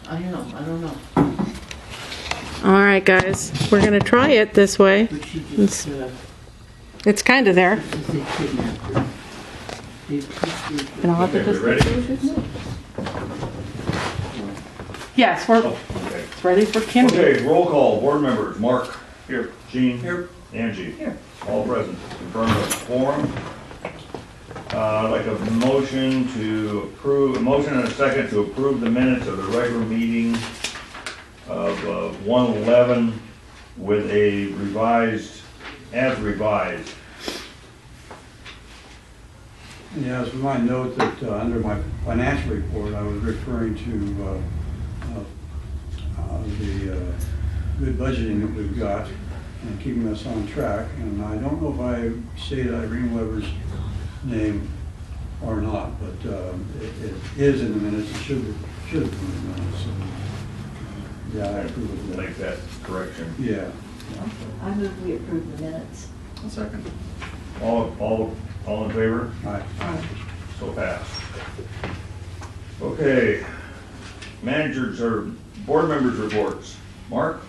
I don't know. All right, guys, we're gonna try it this way. But she just, It's kind of there. they kidnapped her. And I'll have to Okay, just. we ready? Yes, we're Oh, okay. ready for Kim. Okay, roll call, board members, Mark. Here. Jean. Here. Angie. Here. All present. Confirm the quorum. I'd like a motion to approve, a motion and a second to approve the minutes of the regular meeting of 1/11 with a revised, as revised. Yes, we might note that under my financial report, I was referring to the good budgeting that we've got and keeping us on track. And I don't know if I stated Irene Weber's name or not, but it is in the minutes. It should have been in the minutes. So, yeah, I approve of that. Make that correction. Yeah. I move we approve the minutes. A second. All in favor? Aye. So passed. Okay, managers or board members reports. Mark?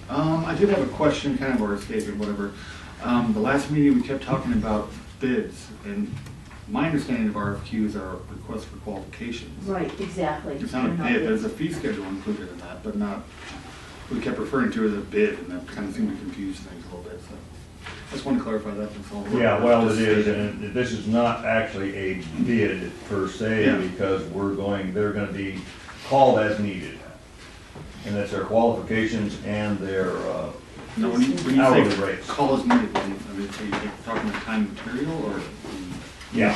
I did have a question, kind of, or a statement, whatever. The last meeting, we kept talking about bids, and my understanding of RFQs are requests for qualifications. Right, exactly. It's not a bid, there's a fee schedule included in that, but not, we kept referring to it as a bid, and that kind of seemed to confuse things a little bit, so. I just want to clarify that, that's all. Yeah, well, it is, and this is not actually a bid per se, Yeah. because they're gonna be called as needed. And that's their qualifications and their, Now, when hourly you say rates. call is needed, I mean, are you talking about time and material, or? yeah,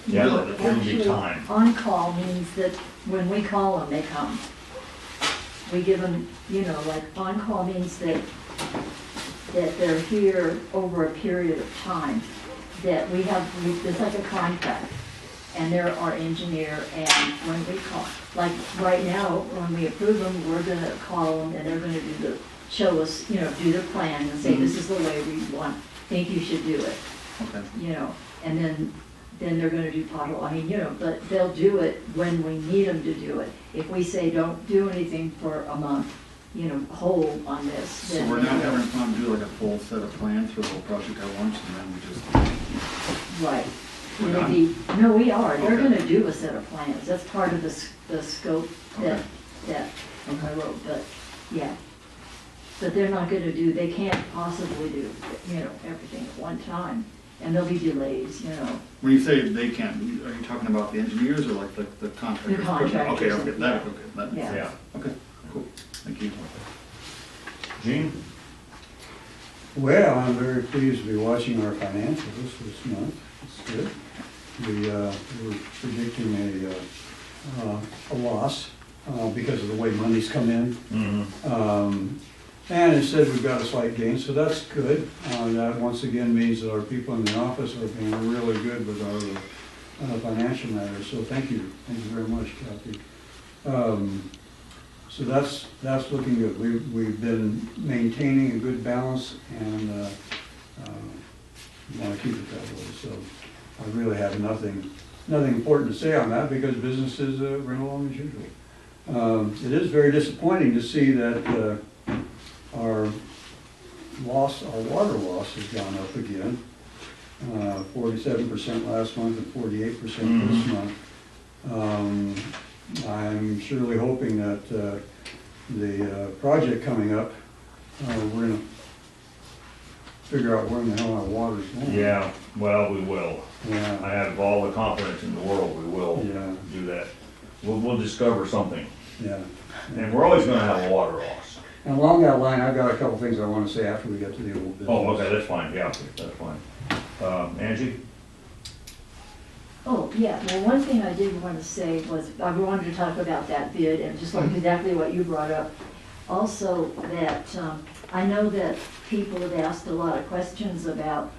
yeah, Really? it'll be time. On-call means that when we call them, they come. We give them, like, on-call means that they're here over a period of time. That it's like a contract, and they're our engineer, and when we call, like, right now, when we approve them, we're gonna call them, and they're gonna show us, do the plan, and say, this is the way we think you should do it. Okay. And then they're gonna do pothole, but they'll do it when we need them to do it. If we say, don't do anything for a month, hold on this. So then we're they not will. having time to do like a full set of plans for the whole project at once, and then we just, Right. We're Maybe, no, we are, they're Okay. gonna do a set of plans, that's part of the scope that I Okay. wrote, but, yeah. But they're not gonna they can't possibly do, everything at one time, and there'll be delays, when you say they can't, are you talking about the engineers or like the contractors? The contractors, Okay, yeah. that makes Yeah. sense. Okay, cool, thank you. Jean? Well, I'm very pleased to be watching our financials this month. It's good. We were predicting a loss because of the way money's come in. Mm-hmm. And instead, we've got a slight gain, so that's good. That once again means that our people in the office are being really good with our financial matters, so thank you very much, Kathy. So that's looking good. We've been maintaining a good balance and want to keep it that way. So I really have nothing important to say on that because business is running along as usual. It is very disappointing to see that our water loss has gone up again. 47% last month and 48% this month. I'm surely hoping that the project coming up, we're gonna figure out where in the hell our water's going. Yeah, well, we will. Yeah. I have all the confidence in the world we will Yeah. do that. We'll discover something. Yeah. And we're always gonna have a water loss. And along that line, I've got a couple things I want to say after we get to the old business. Oh, okay, that's fine, yeah, that's fine. Angie? Oh, yeah, well, one thing I did want to say was, I wanted to talk about that bid, and just like exactly what you brought up. Also, that, I know that people have asked a lot of questions about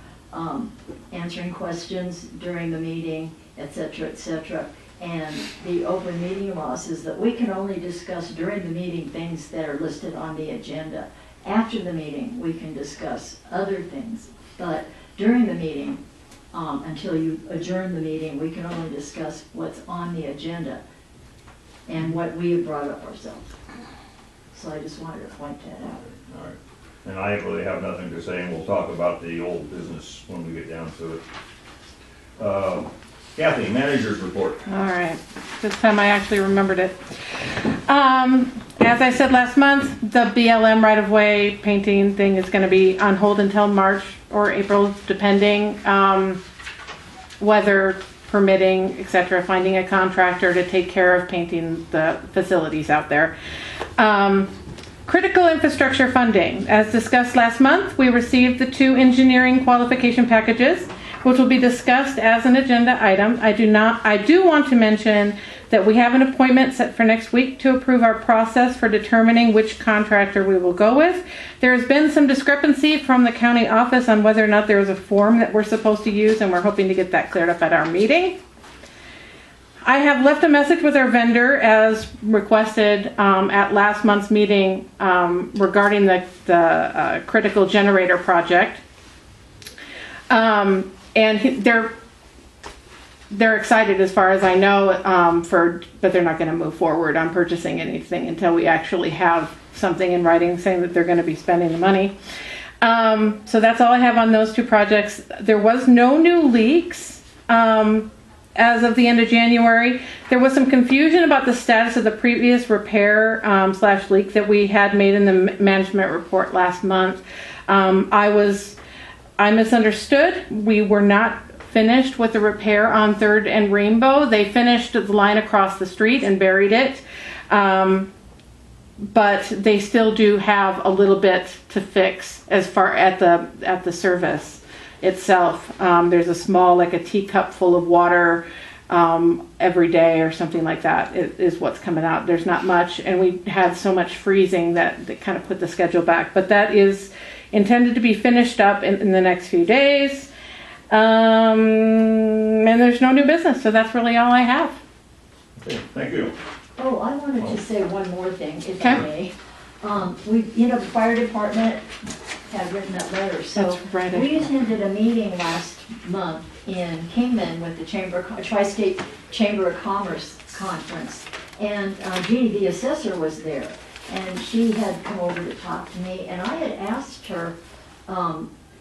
answering questions during the meeting, et cetera, et cetera. And the open meeting law says that we can only discuss during the meeting things that are listed on the agenda. After the meeting, we can discuss other things, but during the meeting, until you adjourn the meeting, we can only discuss what's on the agenda. and what we have brought up ourselves. So I just wanted to point that out. All right. And I really have nothing to say, and we'll talk about the old business when we get down to it. Kathy, manager's report. All right, this time I actually remembered it. As I said last month, the BLM right-of-way painting thing is gonna be on hold until March or April, depending, weather permitting, et cetera, finding a contractor to take care of painting the facilities out there. Critical infrastructure funding. As discussed last month, we received the 2 engineering qualification packages, which will be discussed as an agenda item. I do want to mention that we have an appointment set for next week to approve our process for determining which contractor we will go with. There has been some discrepancy from the county office on whether or not there is a form that we're supposed to use, and we're hoping to get that cleared up at our meeting. I have left a message with our vendor as requested at last month's meeting regarding the critical generator project. And they're excited as far as I know, but they're not going to move forward on purchasing anything until we actually have something in writing saying that they're going to be spending the money. So that's all I have on those 2 projects. There was no new leaks as of the end of January. There was some confusion about the status of the previous repair / leak that we had made in the management report last month. I misunderstood. We were not finished with the repair on 3rd and Rainbow. They finished the line across the street and buried it. But they still do have a little bit to fix as far at the service itself. There's a small, like a teacup full of water every day or something like that is what's coming out. There's not much, and we had so much freezing that kind of put the schedule back. But that is intended to be finished up in the next few days. And there's no new business, so that's really all I have. Okay, thank you. Oh, I wanted to say one more thing, if Okay. I may. The fire department had written that letter, so That's right. we attended a meeting last month in Kingman with the Tri-State Chamber of Commerce Conference. And Jeannie, the assessor, was there, and she had come over to talk to me, and I had asked her,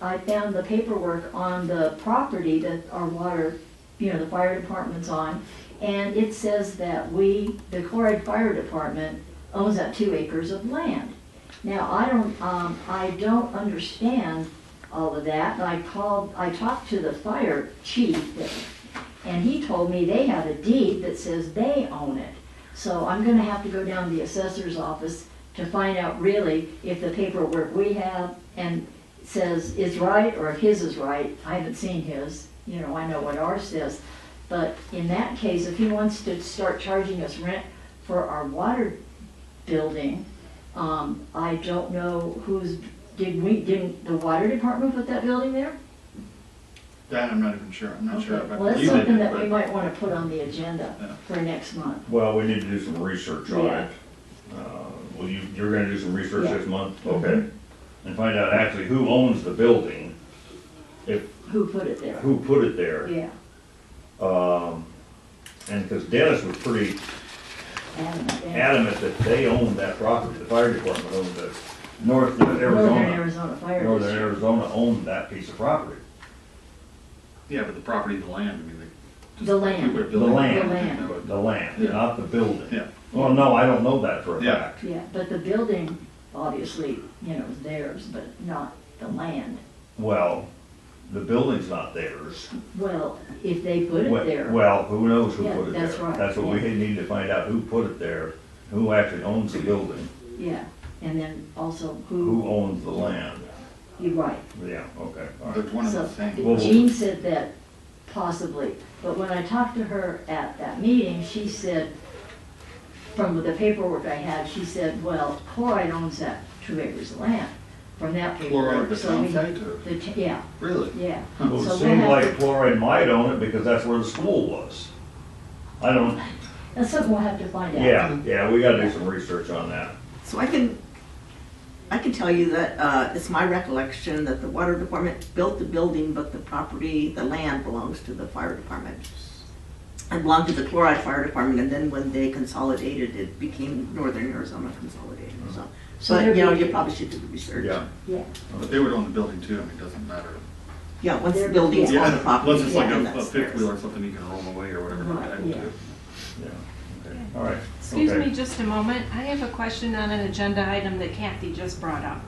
I found the paperwork on the property that our water, the fire department's on, and it says that the Chloride Fire Department owns that 2 acres of land. Now, I don't understand all of that, and I talked to the fire chief there, and he told me they have a deed that says they own it. So I'm gonna have to go down to the assessor's office to find out really if the paperwork we have and says is right, or if his is right. I haven't seen his, I know what ours says. But in that case, if he wants to start charging us rent for our water building, I don't know didn't the water department put that building there? That I'm not even sure. I'm not sure about. Well, that's You did something it, that we but- might want to put on the agenda Yeah. for next month. Well, we need to do some research on Yeah. it. You're gonna do some research Yeah. this month? Okay. And find out actually who owns the building, Who put it there? who put it there. Yeah. And because Dennis was pretty And adamant that they owned that property, the fire department owned it. Northern Northern Arizona Fire Northern District. Arizona owned that piece of property. Yeah, but the property, the land, The land. people are The building- land, The the land, Yeah. not the building. Yeah. Well, no, I don't know that for a Yeah. fact. Yeah, but the building, obviously, is theirs, but not the land. Well, the building's not theirs. Well, if they put it there. Well, who knows who Yeah, put it there? that's right, That's what we yeah. need to find out, who put it there, who actually owns the building, Yeah, and then also who who, owns the land. you're right. Yeah, okay, all right. There's one of So the things. Well, Jean said that possibly, but when I talked to her at that meeting, she said, from the paperwork I had, she said, well, Chloride owns that 2 acres of land from that Chloride, paperwork. the So town we- site, or? Yeah, Really? yeah. Well, So it we'll seems have like to- Chloride might own it because that's where the school was. I don't, That's something we'll have to find out. yeah, we gotta do some research on that. So I can tell you that it's my recollection that the water department built the building, but the property, the land belongs to the fire department. I belonged to the Chloride Fire Department, and then when they consolidated, it became Northern Arizona Consolidated, so. So But, they're you know, big. you probably should do the research. Yeah. Yeah, But they would own the building too, I mean, it doesn't matter. Yeah, once the They're- building's yeah. on the property. Unless it's like yeah, a that's fifth theirs. wheel or something you can roll away or whatever. Right, I would yeah. do. Yeah, okay, all right. Excuse Okay. me just a moment. I have a question on an agenda item that Kathy just brought up.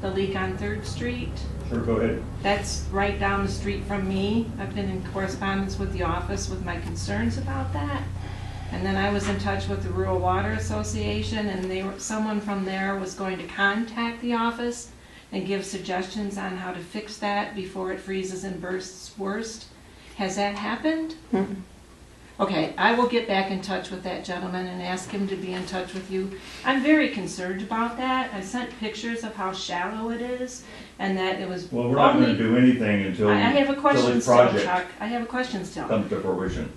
The leak on 3rd Street. Sure, go ahead. That's right down the street from me. I've been in correspondence with the office with my concerns about that. And then I was in touch with the Rural Water Association, and someone from there was going to contact the office and give suggestions on how to fix that before it freezes and bursts worst. Has that happened? Mhm. Okay, I will get back in touch with that gentleman and ask him to be in touch with you. I'm very concerned about that. I sent pictures of how shallow it is and that it was Well, we're not gonna only. do anything until, I have a until question the still, project Chuck. I have a question still. comes to fruition.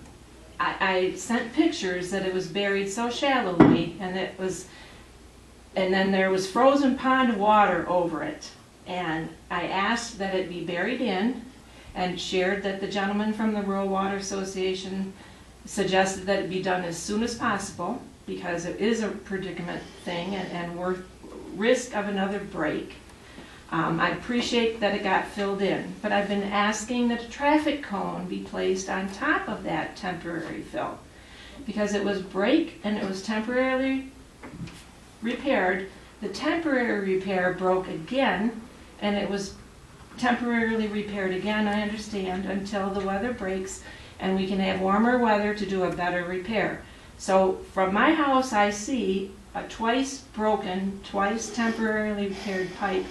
I sent pictures that it was buried so shallowly and then there was frozen pond water over it. And I asked that it be buried in and shared that the gentleman from the Rural Water Association suggested that it be done as soon as possible because it is a predicament thing and worth risk of another break. I appreciate that it got filled in, but I've been asking that a traffic cone be placed on top of that temporary fill because it was break and it was temporarily repaired. The temporary repair broke again and it was temporarily repaired again, I understand, until the weather breaks and we can have warmer weather to do a better repair. So from my house, I see a twice broken, twice temporarily repaired pipe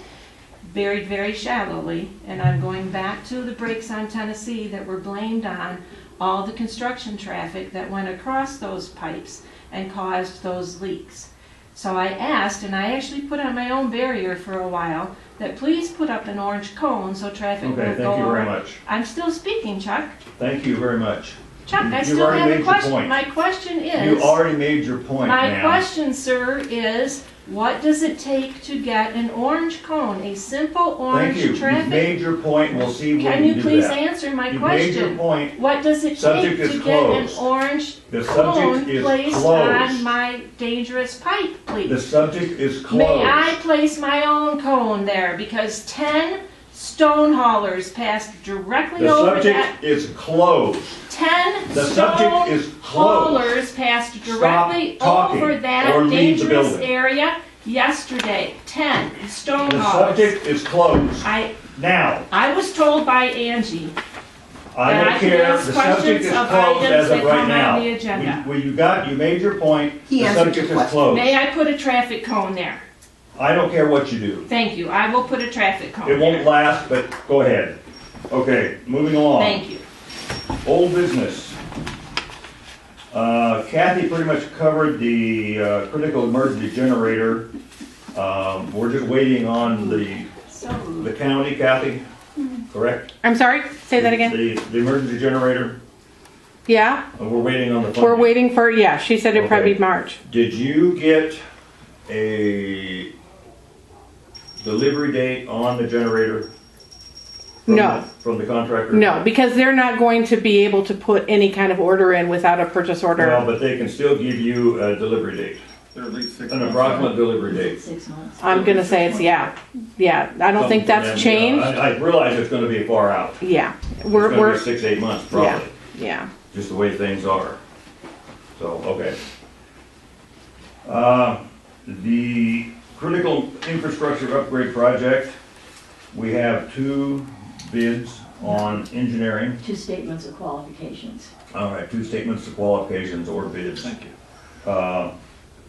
buried very shallowly, and I'm going back to the breaks on Tennessee that were blamed on all the construction traffic that went across those pipes and caused those leaks. So I asked, and I actually put on my own barrier for a while, that please put up an orange cone so traffic Okay, won't thank go you very over. much. I'm still speaking, Chuck. Thank you very much. Chuck, I You've still already have made a your question. point. My question is. You already made your point, My ma'am. question, sir, is what does it take to get an orange cone, a simple Thank orange you. You've traffic? made your point. We'll see when Can you you do please that. answer my You've made your question? point. What does it Subject take is to get an closed. orange The cone subject is placed closed. on my dangerous pipe, The please? subject is closed. May I place my own cone there because 10 stone haulers passed directly The over that. subject is closed. 10 The stone subject is closed. haulers passed Stop directly talking over that or leave the dangerous building. area yesterday. 10 stone The haulers. subject is closed. Now, I was told by Angie I That don't I can care. ask The subject questions is of closed items as of that right come now. on the agenda. You made your point. He The answered subject your is question. closed. May I put a traffic cone there? I don't care what you do. Thank you. I will put a traffic cone It won't there. last, but go ahead. Okay, moving along. Thank you. Old business. Kathy pretty much covered the critical emergency generator. We're just waiting on the county, Kathy, correct? I'm sorry, say that again? The emergency generator, Yeah, we're waiting on the funding. we're waiting for, yeah, she said it'd probably Okay. be March. Did you get a delivery date on the generator? No. From the contractor? No, because they're not going to be able to put any kind of order in without a purchase Well, order. but they can still give you a delivery date, They're at least 6 an months approximate out. delivery date. 6 months. I'm gonna say it's, yeah, I don't think that's changed. I realize it's gonna be far out. Yeah, It's we're, gonna be 6, 8 months, probably, yeah. just the way things are. So, okay. The critical infrastructure upgrade project, we have 2 bids on engineering. 2 statements of qualifications. All right, 2 statements of qualifications or bids. Thank you.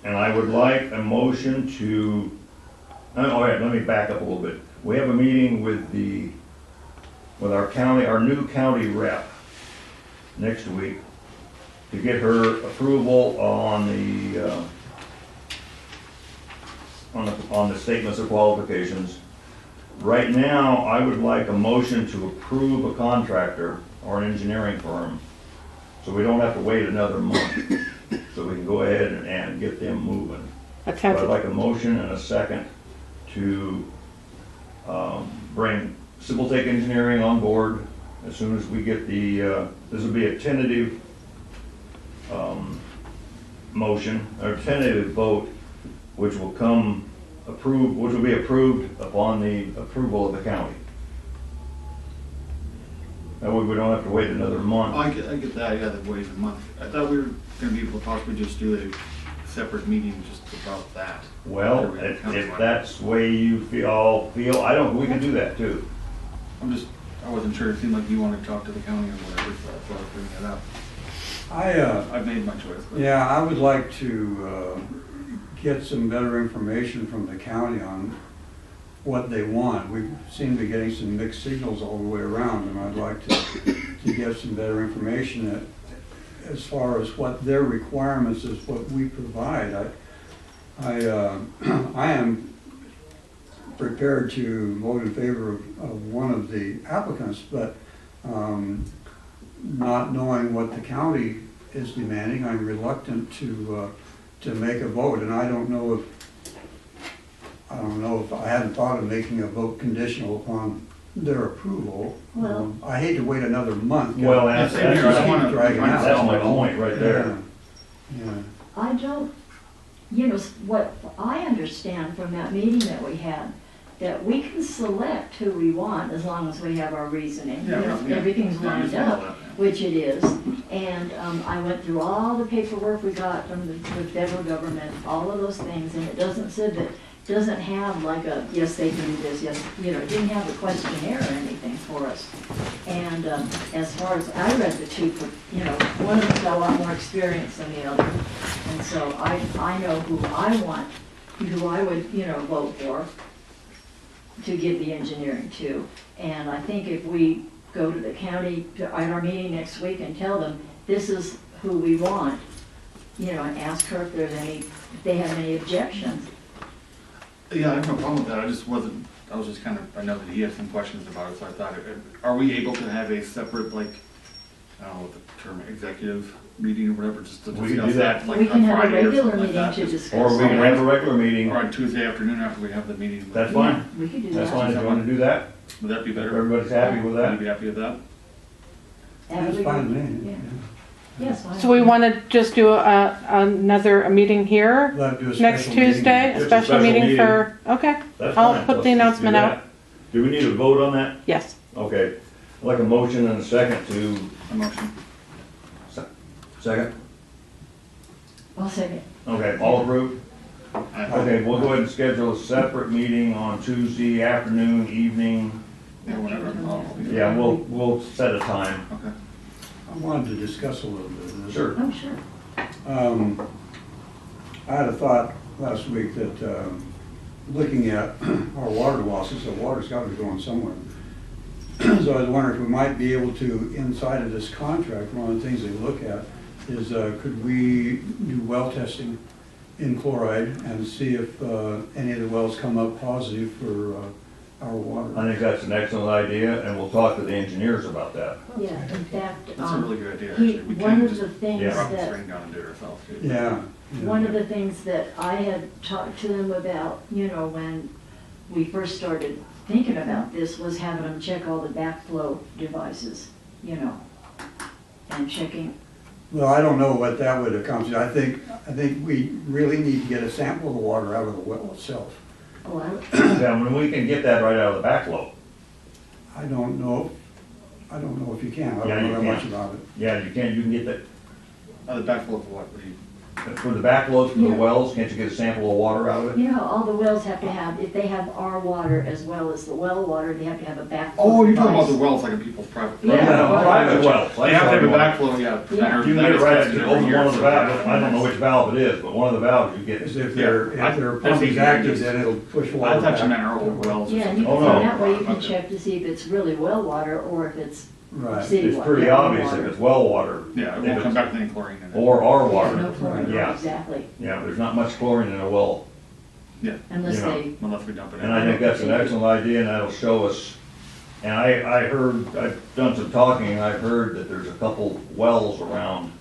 And I would like a motion to, all right, let me back up a little bit. We have a meeting with our county, our new county rep next week to get her approval on the statements of qualifications. Right now, I would like a motion to approve a contractor or an engineering firm, so we don't have to wait another month, so we can go ahead and get them moving. So I'd Attempted. like a motion and a second to bring Civil Tech Engineering on board as soon as we get this will be a tentative motion, or tentative vote, which will be approved upon the approval of the county. That way we don't have to wait another Oh, month. I get that, yeah, the wait a month. I thought we were gonna be able to possibly just do a separate meeting just about that. Well, Whether we come if to it. that's the way you feel, I don't, we can do that too. I wasn't sure, it seemed like you wanted to talk to the county or whatever, so that's why I was bringing that up. I've made my choice. But Yeah, I would like to get some better information from the county on what they want. We seem to be getting some mixed signals all the way around, and I'd like to get some better information as far as what their requirements is, what we provide. I am prepared to vote in favor of one of the applicants, but not knowing what the county is demanding, I'm reluctant to make a vote, and I don't know if I hadn't thought of making a vote conditional upon their approval. Well- I hate to wait another month. Well, Yeah, that's, same here. I don't wanna- Dragging out. that's my point right there. Yeah. I don't, what I understand from that meeting that we had, that we can select who we want as long as we have our reasoning. Yeah, yeah. Everything's Yeah, I lined understand all up, that, yeah. which it is. And I went through all the paperwork we got from the federal government, all of those things, and it doesn't have like a, yes, they can do this, yes, it didn't have a questionnaire or anything for us. And as far as, I read the two, one of them's got a lot more experience than the other. And so I know who I want, who I would, vote for to give the engineering to. And I think if we go to the county at our meeting next week and tell them, this is who we want, and ask her if they have any objections. Yeah, I have no problem with that, I was just kind of, I know that he had some questions about it, so I thought, are we able to have a separate, like, I don't know what the term, executive meeting or whatever, just to We can do discuss that. that, like We on can have a Friday or regular something like meeting that? to Just- discuss. Or we can have a regular meeting, Or on Tuesday afternoon after we have the meeting. that's fine. We could do that. That's fine, if you wanna do that, Would that be if better? everybody's happy with Would you that. be happy with that? That's fine with me. Yeah. Yes, fine. So we want to just do another meeting here We'll have to do a next special meeting. Tuesday? A Just a special special meeting meeting. for, okay. That's I'll fine. put Let's the just announcement do out. that. Do we need a vote on that? Yes. Okay, I'd like a motion and a second to, A motion. second? I'll second. Okay, all approved? Aye. Okay, we'll go ahead and schedule a separate meeting on Tuesday afternoon, evening. Yeah, whatever. Yeah, we'll set a time. Okay. I wanted to discuss a little bit of this. Sure. Oh, sure. I had a thought last week that, looking at our water losses, the water's got to be going somewhere. So I was wondering if we might be able to, inside of this contract, one of the things they look at is, could we do well testing in chloride and see if any of the wells come up positive for our water? I think that's an excellent idea, and we'll talk to the engineers about that. Yeah, in fact, That's a really good idea, he- actually. We one can of just the things Yeah. drop the that, string down and do it ourselves, too. Yeah. one of the things that I had talked to them about, when we first started thinking about this, was having them check all the backflow devices, and checking. Well, I don't know what that would accomplish. I think we really need to get a sample of the water out of the well itself. Oh, Yeah, when we can get that right out of the backflow. I don't know if you can. I Yeah, don't you know that much can. about it. Yeah, you can get that, The backflow of what? What do you- for the backflows for the Yeah. wells, can't you get a sample of water out of it? All the wells have to have, if they have our water as well as the well water, they have to have a backflow Oh, you're talking about device. the wells like in people's private. Yeah. Private wells. They have to have a backflow, yeah. Yeah. You can get it right, you open one of the valves, I don't know which valve it is, but one of the valves you get. Because if Yeah, their I pump think is you active, just- then it'll push I water thought you back. meant our old wells or Yeah, and you something. can, Oh, no. that way you can Okay. check to see if it's really well water or if it's Right. city It's water. pretty yeah, obvious if water. it's well water. Yeah, it If won't come it's- back with any chlorine in it. Or our Yeah, water. no chlorine, Yeah, exactly, yeah, there's not much chlorine in a well. Yeah, unless You know. they, unless we dump it in. And I think that's an excellent idea, and that'll show us, and I've done some talking, and I've heard that there's a couple wells around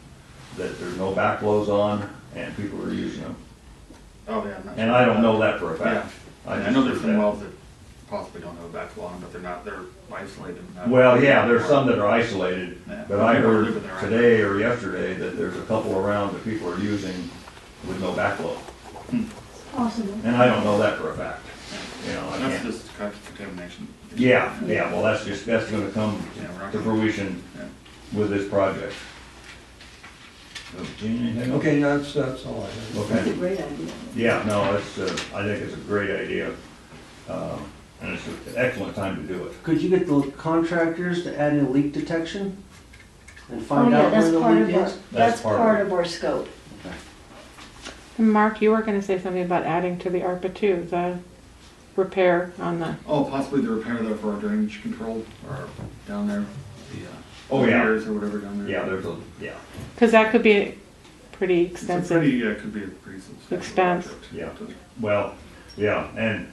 that there's no backflows on, and people are using them. Oh, yeah. I'm not And sure I don't about know that for a that. fact. Yeah, I just know there's heard some that. wells that possibly don't have a backflow on them, but they're isolated. not- Well, yeah, there's some that are isolated, Yeah. but I People are heard living there, right? today or yesterday that there's a couple around that people are using with no backflow. Possible. And I don't know that for a fact, you know, I That's can't. just contamination. Yeah, well, that's gonna come Yeah, we're not to gonna- fruition Yeah. with this project. So, Gene, anything else? Okay, that's all I have. That's a Okay, great idea. yeah, no, I think it's a great idea, and it's an excellent time to do it. Could you get the contractors to add in leak detection? And Oh, find yeah, out that's where the part leak of our, is? that's part of part it. of our scope. And Mark, you were gonna say something about adding to the ARPA too, the repair on the, Oh, possibly the repair there for our drainage control, or down there, the, Oh, yeah. layers or whatever down there. Yeah, there's a, yeah, cause that could be pretty It's a extensive. pretty, could be a pretty substantial Expense. project. Yeah. well, yeah, and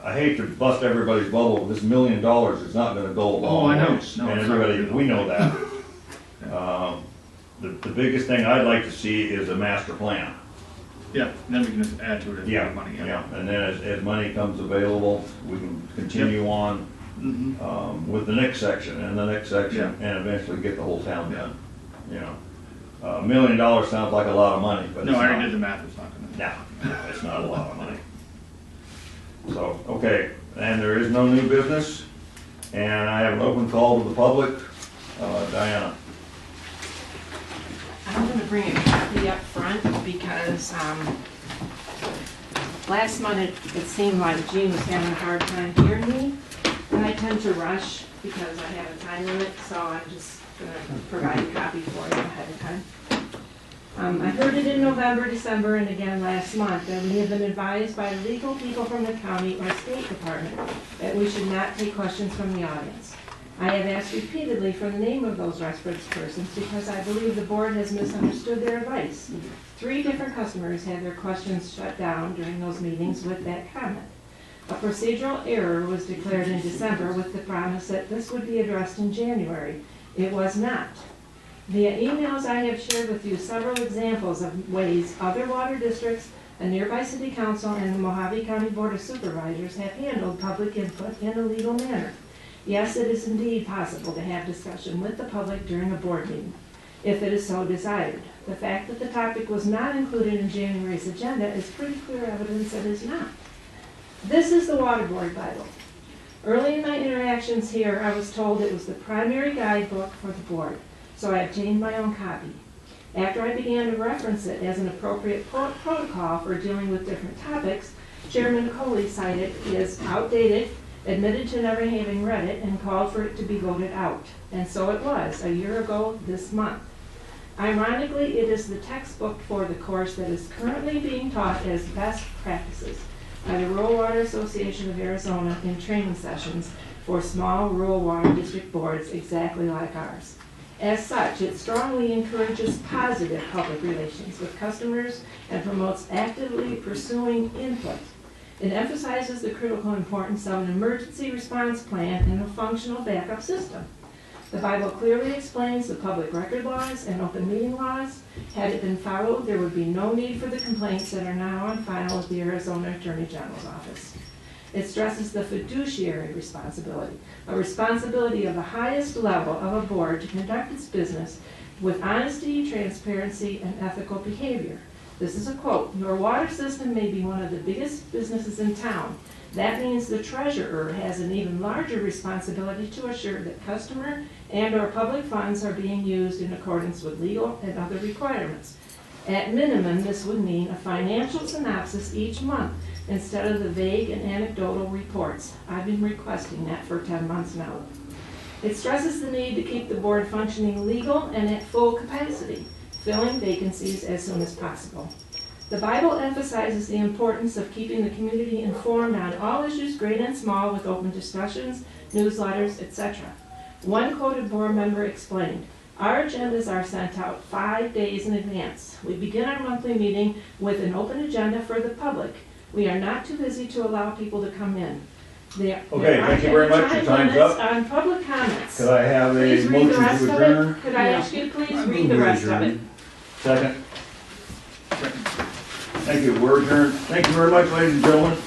I hate to bust everybody's bubble, this $1 million is not gonna go a long Oh, I know. ways. No, And it's not everybody, gonna. we know that. The biggest thing I'd like to see is a master plan. Yeah, then we can just add to it if we Yeah, have money. yeah, and then as money comes available, we can continue on Mm-hmm. with the next section and the next section, Yeah. and eventually get the whole town done, you know. $1 million sounds like a lot of money, but it's No, I not. already did the math, it's not gonna. No, it's not a lot of money. So, okay, and there is no new business, and I have an open call to the public. Diana? I'm gonna bring a copy up front because, last month it seemed like Jean was having a hard time hearing me. And I tend to rush because I have a time limit, so I'm just gonna provide a copy for you ahead of time. I heard it in November, December, and again last month, that we have been advised by legal people from the county or state department that we should not take questions from the audience. I have asked repeatedly for the name of those reference persons because I believe the board has misunderstood their advice. 3 different customers had their questions shut down during those meetings with that comment. A procedural error was declared in December with the promise that this would be addressed in January. It was not. Via emails, I have shared with you several examples of ways other water districts, a nearby city council, and the Mojave County Board of Supervisors have handled public input in a legal manner. Yes, it is indeed possible to have discussion with the public during a board meeting, if it is so desired. The fact that the topic was not included in January's agenda is pretty clear evidence that it is not. This is the Water Board Bible. Early in my interactions here, I was told it was the primary guidebook for the board, so I obtained my own copy. After I began to reference it as an appropriate protocol for dealing with different topics, Chairman Coley cited it as outdated, admitted to never having read it, and called for it to be voted out. And so it was, a year ago this month. Ironically, it is the textbook for the course that is currently being taught as best practices by the Rural Water Association of Arizona in training sessions for small rural water district boards exactly like ours. As such, it strongly encourages positive public relations with customers and promotes actively pursuing input. It emphasizes the critical importance of an emergency response plan and a functional backup system. The Bible clearly explains the public record laws and open meeting laws. Had it been followed, there would be no need for the complaints that are now on file with the Arizona Attorney General's office. It stresses the fiduciary responsibility, a responsibility of the highest level of a board to conduct its business with honesty, transparency, and ethical behavior. This is a quote, "Your water system may be one of the biggest businesses in town. That means the treasurer has an even larger responsibility to assure that customer and/or public funds are being used in accordance with legal and other requirements. At minimum, this would mean a financial synopsis each month instead of the vague and anecdotal reports. I've been requesting that for 10 months now. It stresses the need to keep the board functioning legal and at full capacity, filling vacancies as soon as possible. The Bible emphasizes the importance of keeping the community informed on all issues, great and small, with open discussions, newsletters, etc. One quoted board member explained, "Our agendas are sent out 5 days in advance. We begin our monthly meeting with an open agenda for the public. We are not too busy to allow people to come in. There Okay, are thank you very much. Your time time's limits up. on public comments. Could I have a Please read the motion rest to of adjourn? it. Could I ask you to please read the move rest of it? adjourn. Second? Thank you, we're adjourned. Thank you very much, ladies and gentlemen.